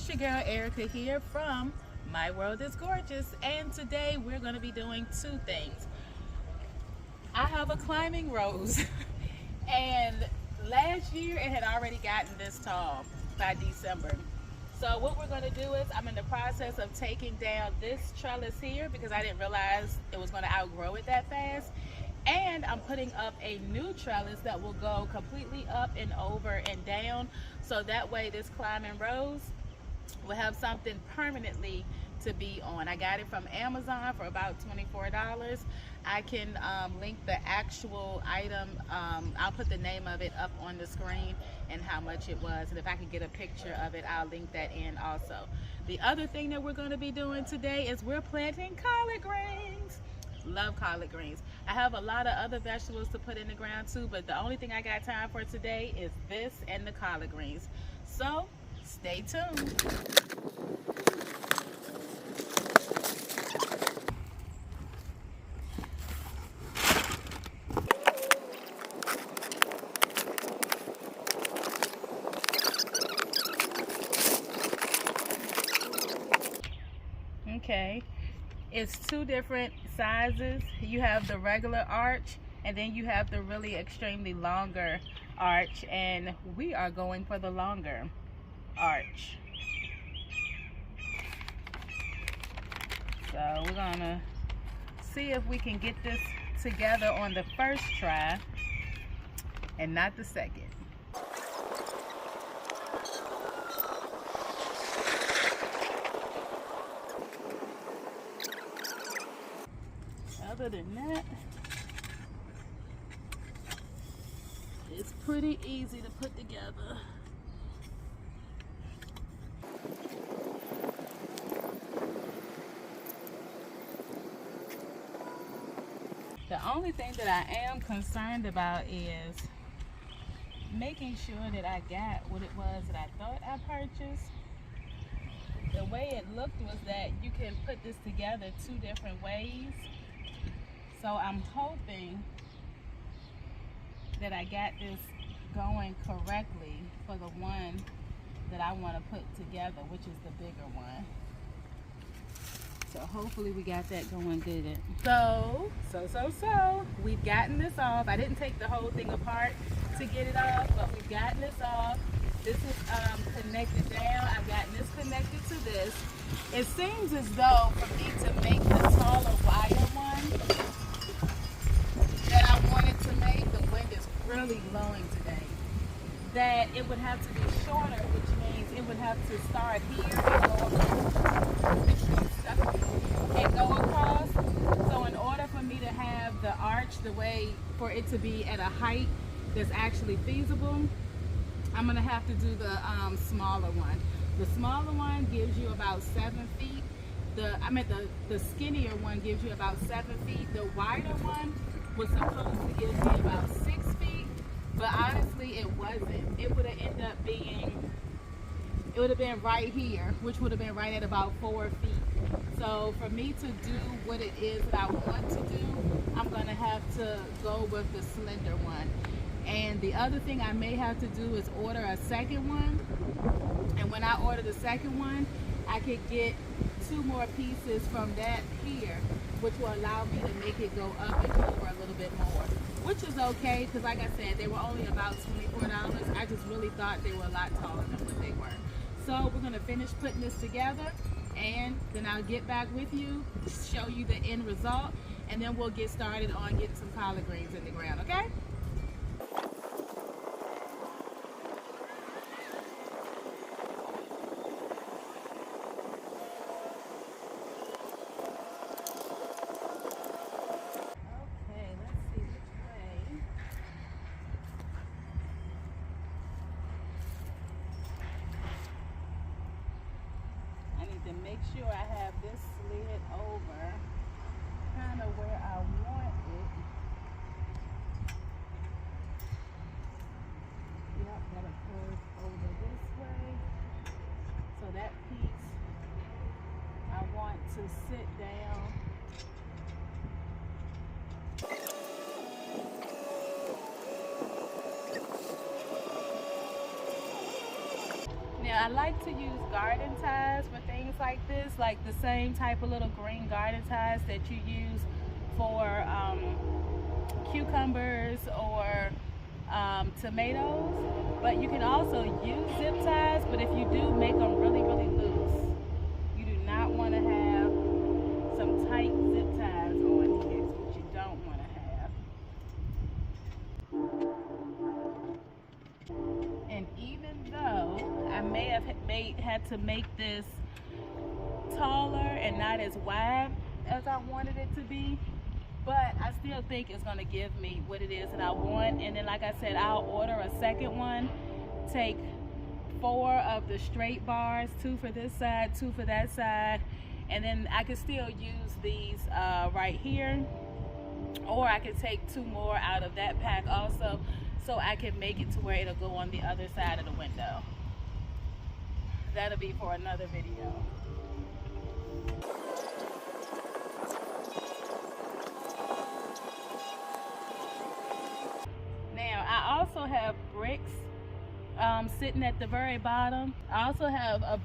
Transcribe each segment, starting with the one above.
It's your girl Erica here from My World is Gorgeous, and today we're going to be doing two things. I have a climbing rose and last year it had already gotten this tall by December. So what we're going to do is I'm in the process of taking down this trellis here because I didn't realize it was going to outgrow it that fast. And I'm putting up a new trellis that will go completely up and over and down. So that way this climbing rose will have something permanently to be on. I got it from Amazon for about $24. I can link the actual item. I'll put the name of it up on the screen and how much it was. And if I can get a picture of it, I'll link that in also. The other thing that we're going to be doing today is we're planting collard greens. Love collard greens. I have a lot of other vegetables to put in the ground too, but the only thing I got time for today is this and the collard greens. So stay tuned. Okay, it's two different sizes. You have the regular arch and then you have the really extremely longer arch, and we are going for the longer arch. So we're gonna see if we can get this together on the first try and not the second. Other than that, it's pretty easy to put together. The only thing that I am concerned about is making sure that I got what it was that I thought I purchased. The way it looked was that you can put this together two different ways. So I'm hoping that I got this going correctly for the one that I want to put together, which is the bigger one. So hopefully we got that going good. So we've gotten this off. I didn't take the whole thing apart to get it off, but we've gotten this off. This is connected down. I've gotten this connected to this. It seems as though for me to make the taller wire one that I wanted to make, the wind is really blowing today, that it would have to be shorter, which means it would have to start here and go across. So in order for me to have the arch the way for it to be at a height that's actually feasible, I'm gonna have to do the smaller one. The smaller one gives you about 7 feet. The skinnier one gives you about 7 feet. The wider one was supposed to give me about 6 feet, but honestly it wasn't. It would have ended up being, it would have been right here, which would have been right at about 4 feet. So for me to do what it is that I want to do, I'm gonna have to go with the slender one. And the other thing I may have to do is order a second one. And when I order the second one, I could get 2 more pieces from that here, which will allow me to make it go up and over a little bit more, which is okay because like I said, they were only about $24. I just really thought they were a lot taller than what they were. So we're going to finish putting this together and then I'll get back with you, show you the end result, and then we'll get started on getting some collard greens in the ground, okay? To make sure I have this slid over kind of where I want it. Yep, that'll curve over this way. So that piece I want to sit down. Now I like to use garden ties for things like this, like the same type of little green garden ties that you use for cucumbers or tomatoes. But you can also use zip ties, but if you do, make them really, really loose. You do not want to have some tight zip ties on here. It's what you don't want to have. And even though I may have had to make this taller and not as wide as I wanted it to be, but I still think it's going to give me what it is that I want. And then, like I said, I'll order a second one, take 4 of the straight bars, 2 for this side, 2 for that side, and then I can still use these right here, or I can take 2 more out of that pack also, so I can make it to where it'll go on the other side of the window. That'll be for another video. Now I also have bricks sitting at the very bottom. I also have a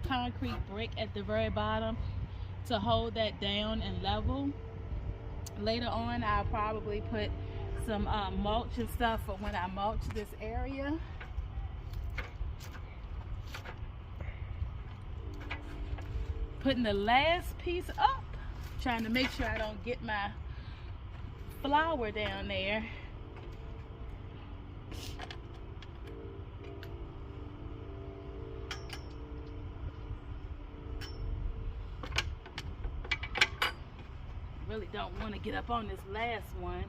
concrete brick at the very bottom to hold that down and level. Later on, I'll probably put some mulch and stuff for when I mulch this area. Putting the last piece up, trying to make sure I don't get my flower down there. Really don't want to get up on this last one.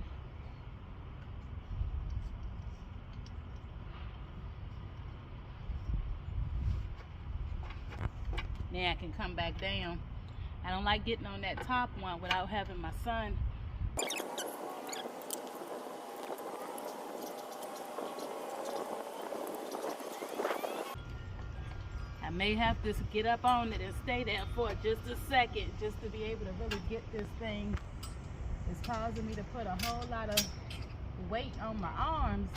Now I can come back down. I don't like getting on that top one without having my son. I may have to get up on it and stay there for just a second just to be able to really get this thing. It's causing me to put a whole lot of weight on my arms.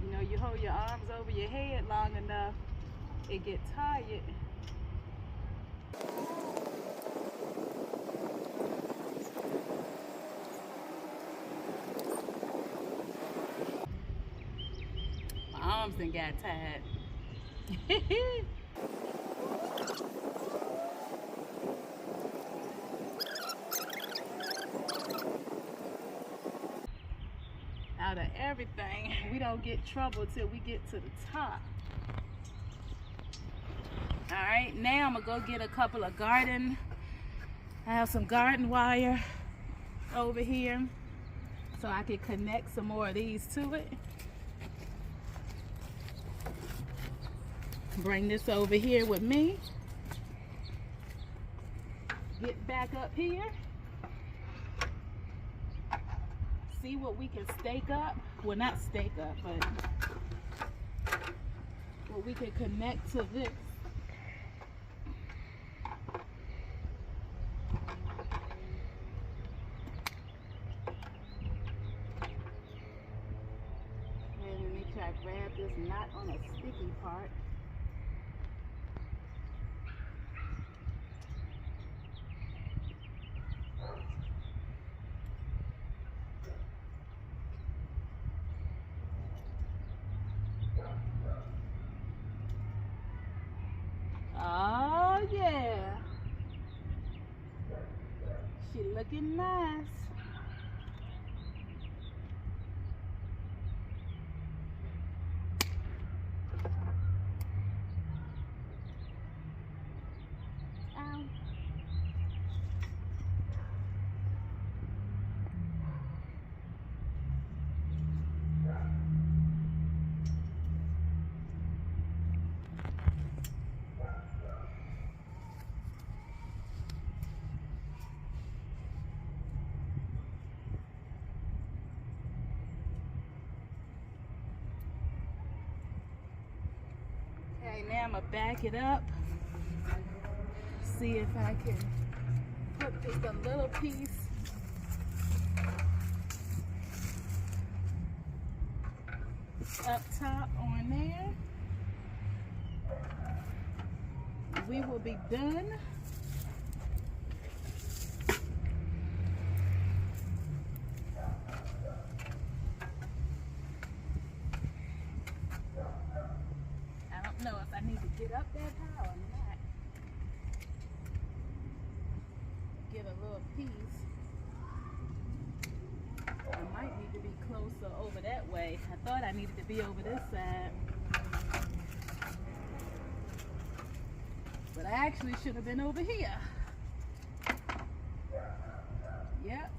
You know, you hold your arms over your head long enough, it gets tired. My arms done got tired. Out of everything, we don't get trouble till we get to the top. All right, now I'm gonna go get a couple of I have some garden wire over here so I can connect some more of these to it. Bring this over here with me. Get back up here. See what we can stake up. Well, not stake up, but what we can connect to this. And let me try to grab this knot on a sticky part. Oh yeah, she looking nice. Ow. Okay, now I'm gonna back it up. See if I can put just a little piece. up top on there. We will be done. I don't know if I need to get up that high or not. Get a little piece. I might need to be closer over that way. I thought I needed to be over this side. But I actually should have been over here. Yep.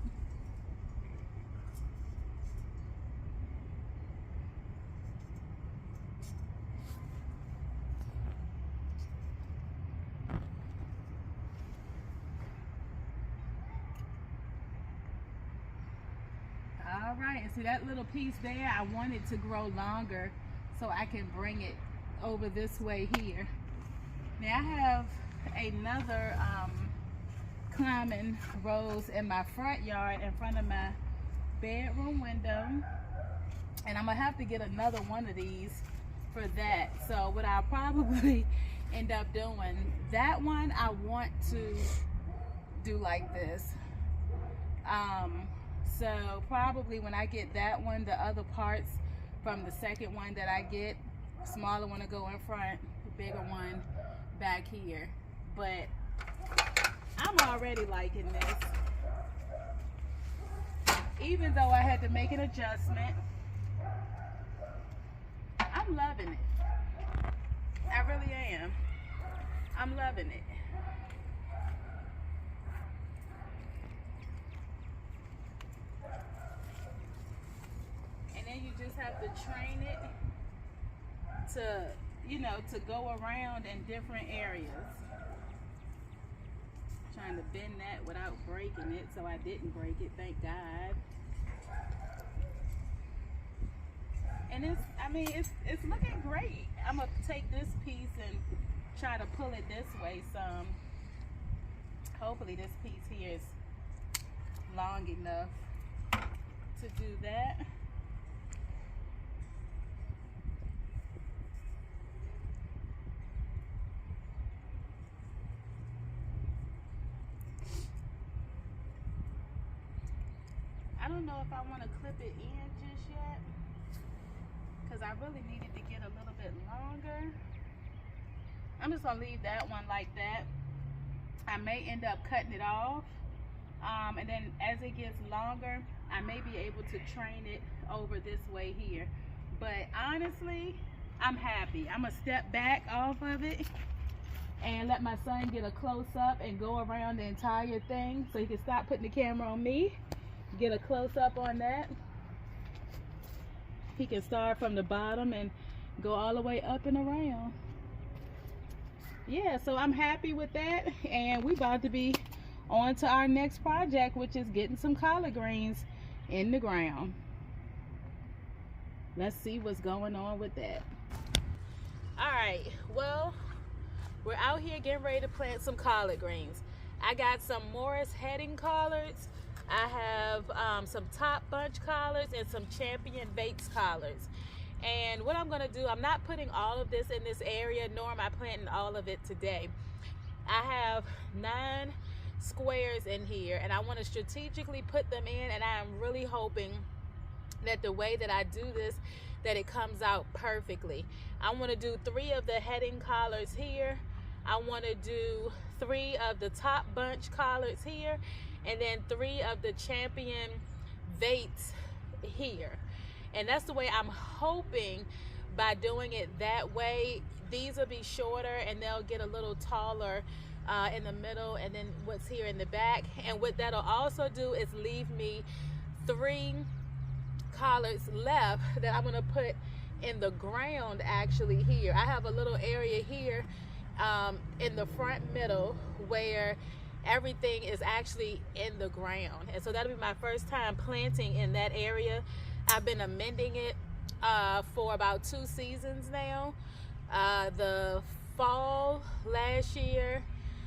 All right, and see that little piece there, I want it to grow longer so I can bring it over this way here. Now I have another climbing rose in my front yard in front of my bedroom window, and I'm gonna have to get another one of these for that. So what I'll probably end up doing, that one I want to do like this. So probably when I get that one, the other parts from the second one that I get, smaller one to go in front, bigger one back here. But I'm already liking this, even though I had to make an adjustment. I'm loving it. I really am. I'm loving it. And then you just have to train it to, you know, to go around in different areas. Trying to bend that without breaking it, so I didn't break it, thank God. And it's, I mean, it's looking great. I'm gonna take this piece and try to pull it this way some. Hopefully this piece here is long enough to do that. I don't know if I want to clip it in just yet, because I really needed to get a little bit longer. I'm just going to leave that one like that. I may end up cutting it off, and then as it gets longer, I may be able to train it over this way here. But honestly, I'm happy. I'm going to step back off of it and let my son get a close-up and go around the entire thing so he can stop putting the camera on me. Get a close-up on that. He can start from the bottom and go all the way up and around. Yeah, so I'm happy with that, and we about to be on to our next project, which is getting some collard greens in the ground. Let's see what's going on with that. All right, well, we're out here getting ready to plant some collard greens. I got some Morris heading collards. I have some top bunch collards and some champion Bates collards. And what I'm gonna do, I'm not putting all of this in this area, nor am I planting all of it today. I have 9 squares in here, and I want to strategically put them in, and I am really hoping that the way that I do this, that it comes out perfectly. I want to do 3 of the heading collards here. I want to do 3 of the top bunch collards here, and then 3 of the champion Bates here. And that's the way I'm hoping, by doing it that way, these will be shorter and they'll get a little taller in the middle, and then what's here in the back. And what that'll also do is leave me 3 collards left that I'm gonna put in the ground actually here. I have a little area here in the front middle where everything is actually in the ground, and so that'll be my first time planting in that area. I've been amending it for about 2 seasons now. The fall last year,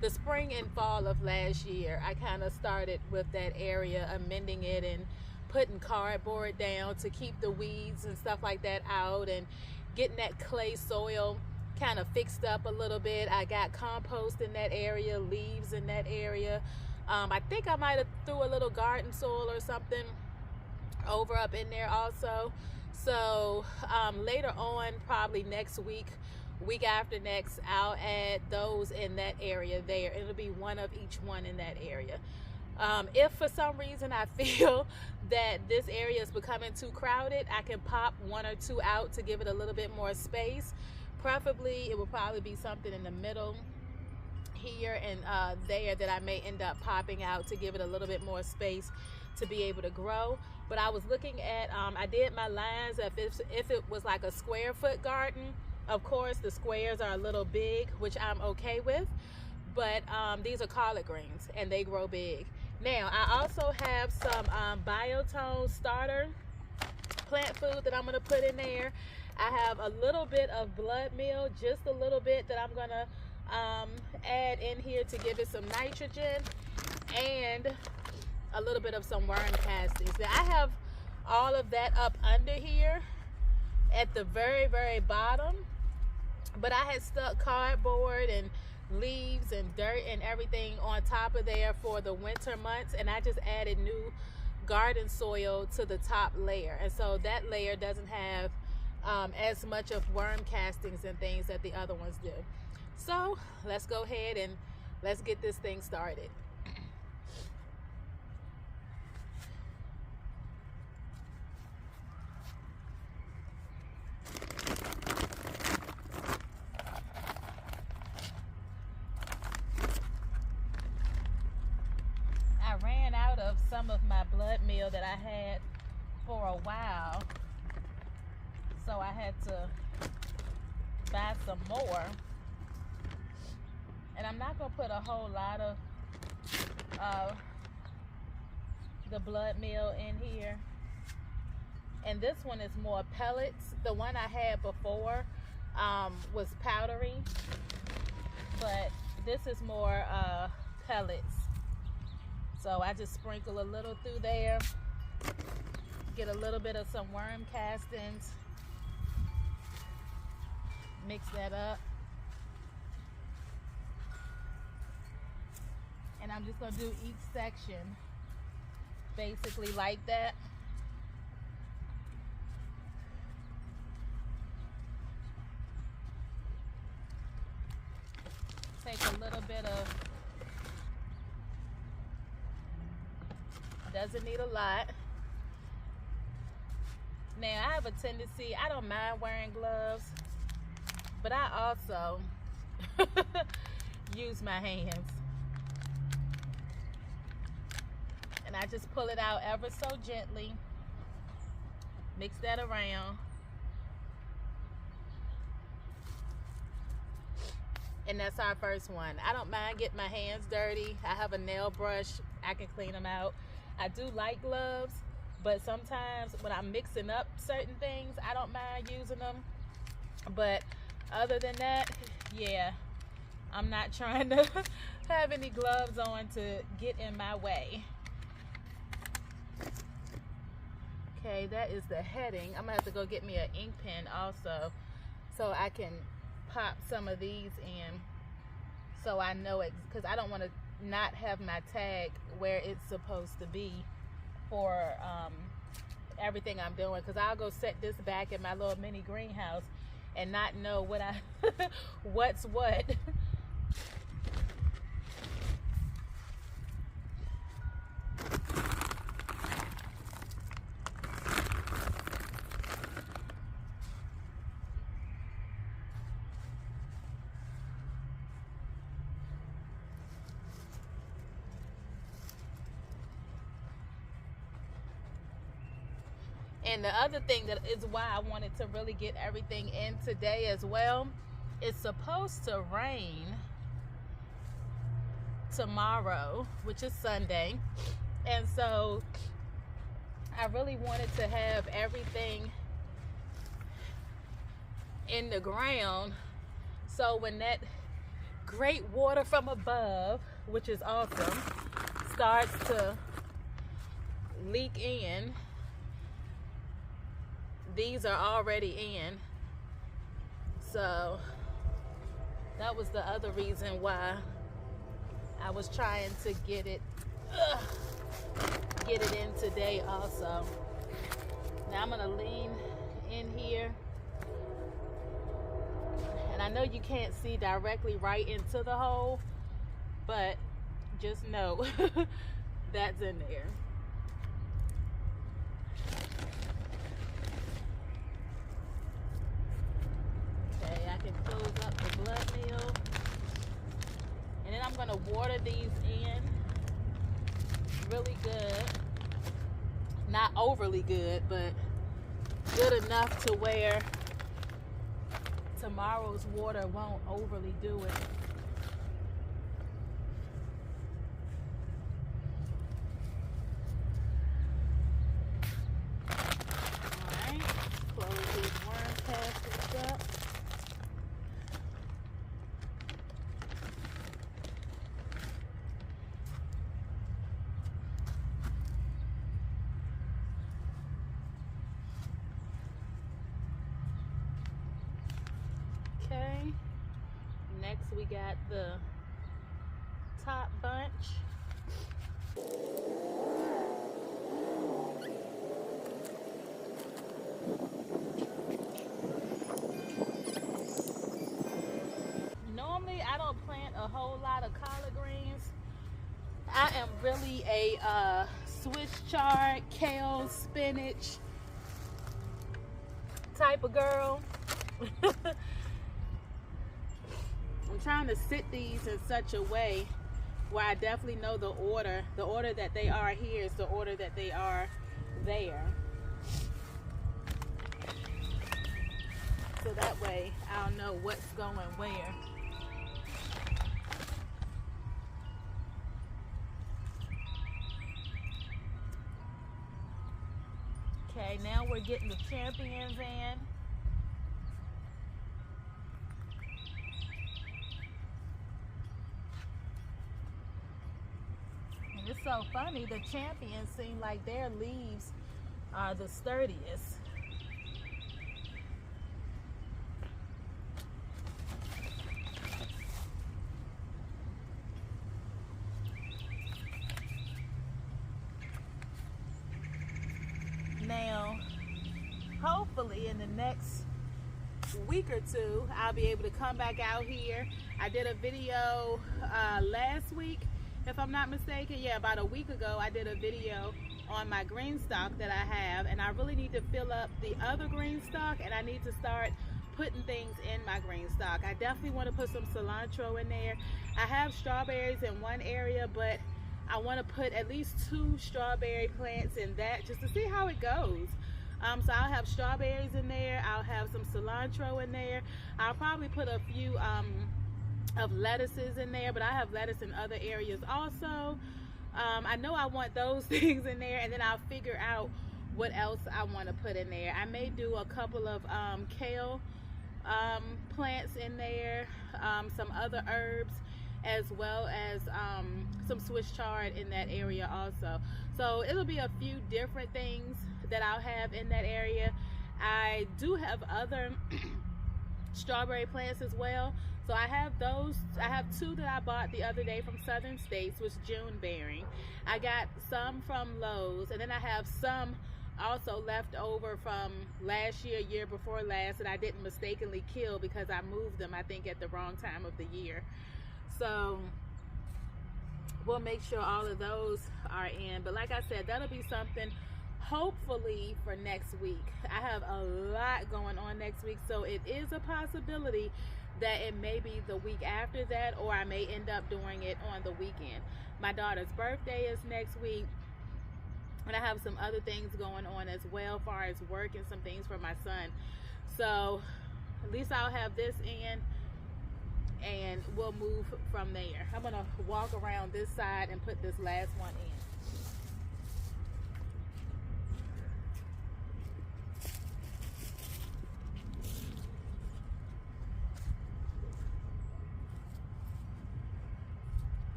the spring and fall of last year, I kind of started with that area, amending it and putting cardboard down to keep the weeds and stuff like that out, and getting that clay soil kind of fixed up a little bit. I got compost in that area, leaves in that area. I think I might have threw a little garden soil or something over up in there also. So later on, probably next week, week after next, I'll add those in that area there. It'll be one of each one in that area. If for some reason I feel that this area is becoming too crowded, I can pop one or two out to give it a little bit more space. Preferably, it will probably be something in the middle here and there that I may end up popping out to give it a little bit more space to be able to grow. But I was looking at, I did my lines, if it was like a square foot garden. Of course, the squares are a little big, which I'm okay with. But these are collard greens, and they grow big. Now, I also have some biotone starter plant food that I'm going to put in there. I have a little bit of blood meal, just a little bit, that I'm going to add in here to give it some nitrogen, and a little bit of some worm castings. Now, I have all of that up under here at the very, very bottom, but I had stuck cardboard and leaves and dirt and everything on top of there for the winter months, and I just added new garden soil to the top layer, and so that layer doesn't have as much of worm castings and things that the other ones do. So let's go ahead and let's get this thing started. Some of my blood meal that I had for a while, so I had to buy some more, and I'm not gonna put a whole lot of the blood meal in here. And this one is more pellets. The one I had before was powdery, but this is more pellets. So I just sprinkle a little through there, get a little bit of some worm castings, mix that up, and I'm just gonna do each section basically like that. Take a little bit of, doesn't need a lot. Now, I have a tendency, I don't mind wearing gloves, but I also use my hands. And I just pull it out ever so gently, mix that around, and that's our first one. I don't mind getting my hands dirty. I have a nail brush, I can clean them out. I do like gloves, but sometimes when I'm mixing up certain things, I don't mind using them. But other than that, yeah, I'm not trying to have any gloves on to get in my way. Okay, that is the heading. I'm gonna have to go get me an ink pen also, so I can pop some of these in, so I know it, because I don't want to not have my tag where it's supposed to be for everything I'm doing, because I'll go set this back in my little mini greenhouse and not know what what's what. And the other thing that is why I wanted to really get everything in today as well, it's supposed to rain tomorrow, which is Sunday. And so I really wanted to have everything in the ground, so when that great water from above, which is awesome, starts to leak in. These are already in. So that was the other reason why I was trying to get it in today also. Now I'm gonna lean in here, and I know you can't see directly right into the hole, but just know that's in there. Okay, I can close up the blood meal, and then I'm gonna water these in really good. Not overly good, but good enough to where tomorrow's water won't overly do it. Alright, close these worm caskets up. Okay, next we got the top bunch. Normally I don't plant a whole lot of collard greens. I am really a Swiss chard, kale, spinach type of girl. I'm trying to sit these in such a way where I definitely know the order that they are here is the order that they are there. So that way I'll know what's going where. Okay, now we're getting the champions in. And it's so funny, the champions seem like their leaves are the sturdiest. Now, hopefully in the next week or two, I'll be able to come back out here. I did a video last week, if I'm not mistaken. Yeah, about a week ago, I did a video on my green stock that I have, and I really need to fill up the other green stock, and I need to start putting things in my green stock. I definitely want to put some cilantro in there. I have strawberries in one area, but I want to put at least 2 strawberry plants in that just to see how it goes. So I'll have strawberries in there. I'll have some cilantro in there. I'll probably put a few of lettuces in there, but I have lettuce in other areas also. I know I want those things in there, and then I'll figure out what else I want to put in there. I may do a couple of kale plants in there, some other herbs, as well as some Swiss chard in that area also. So it'll be a few different things that I'll have in that area. I do have other strawberry plants as well. So I have those. I have 2 that I bought the other day from Southern States, which June bearing. I got some from Lowe's, and then I have some also left over from last year before last, that I didn't mistakenly kill because I moved them, I think, at the wrong time of the year. So we'll make sure all of those are in. But like I said, that'll be something hopefully for next week. I have a lot going on next week, so it is a possibility that it may be the week after that, or I may end up doing it on the weekend. My daughter's birthday is next week, and I have some other things going on as well, as far as work and some things for my son. So at least I'll have this in, and we'll move from there. I'm gonna walk around this side and put this last one in.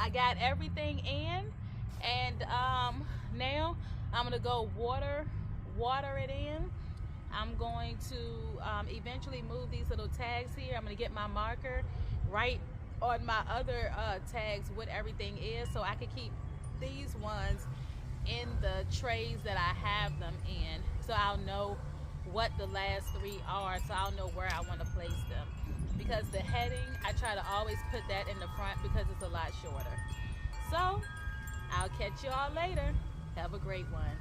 I got everything in, and now I'm gonna go water it in. I'm going to eventually move these little tags here. I'm gonna get my marker right on my other tags what everything is, so I can keep these ones in the trays that I have them in, so I'll know what the last 3 are, so I'll know where I want to place them. Because the heading, I try to always put that in the front because it's a lot shorter. So I'll catch you all later. Have a great one.